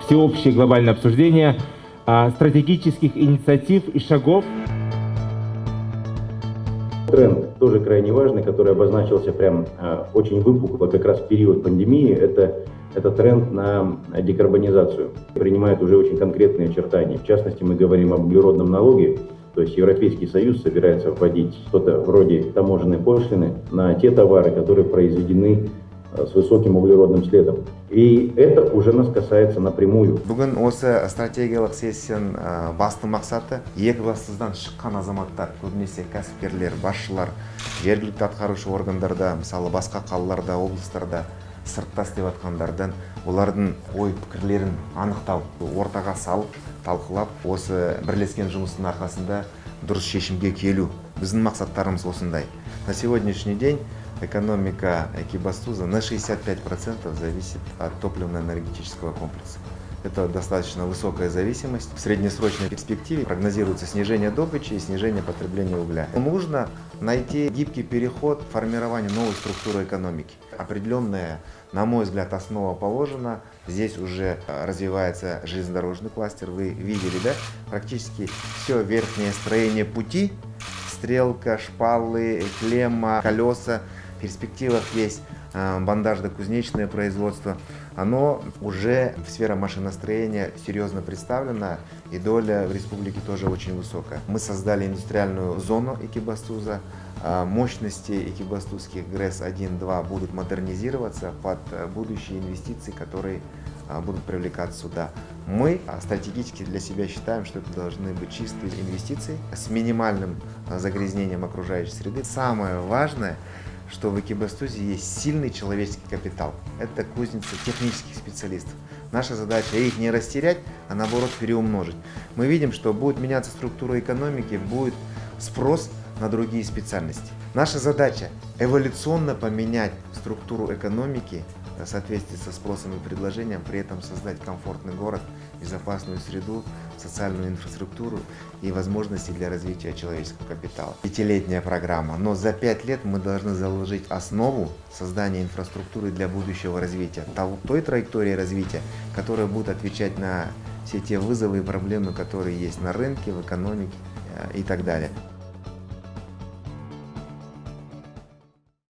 всеобщее глобальное обсуждение стратегических инициатив и шагов. Тренд тоже крайне важный, который обозначился прям очень выпукло как раз в период пандемии, это тренд на декарбонизацию. Принимает уже очень конкретные очертания. В частности, мы говорим об углеродном налоге, то есть Европейский Союз собирается вводить что-то вроде таможенной пошлины на те товары, которые произведены с высоким углеродным следом. И это уже нас касается напрямую. Бүгін осы стратегиялық сессияның басты мақсаты екібастұздан шыққан азаматтар, көбінесе кәсіпкерлер, басшылар, жергілікті атқарушы органдарда, мысалы басқа қалаларда, облыстарда сыртта істеп жатқандардан олардың ой пікірлерін анықтау, ортаға салып, талқылап, осы бірлескен жұмыстың арқасында дұрыс шешімге келу. Біздің мақсаттарымыз осындай. На сегодняшний день экономика Экибастуза на 65% зависит от топливно-энергетического комплекса. Это достаточно высокая зависимость. В среднесрочной перспективе прогнозируется снижение добычи и снижение потребления угля. Нужно найти гибкий переход к формированию новой структуры экономики. Определенная, на мой взгляд, основа положена. Здесь уже развивается железнодорожный кластер. Вы видели, да? Практически все верхнее строение пути, стрелка, шпалы, клемма, колеса. В перспективах есть бандажно-кузнечное производство. Оно уже в сфере машиностроения серьезно представлено, и доля в республике тоже очень высокая. Мы создали индустриальную зону Экибастуза. Мощности экибастузских ГРЭС-1-2 будут модернизироваться под будущие инвестиции, которые будут привлекаться сюда. Мы стратегически для себя считаем, что это должны быть чистые инвестиции с минимальным загрязнением окружающей среды. Самое важное, что в Экибастузе есть сильный человеческий капитал. Это кузница технических специалистов. Наша задача их не растерять, а наоборот переумножить. Мы видим, что будет меняться структура экономики, будет спрос на другие специальности. Наша задача эволюционно поменять структуру экономики в соответствии со спросом и предложением, при этом создать комфортный город, безопасную среду, социальную инфраструктуру и возможности для развития человеческого капитала. Пятилетняя программа, но за 5 лет мы должны заложить основу создания инфраструктуры для будущего развития, той траектории развития, которая будет отвечать на все те вызовы и проблемы, которые есть на рынке, в экономике и так далее.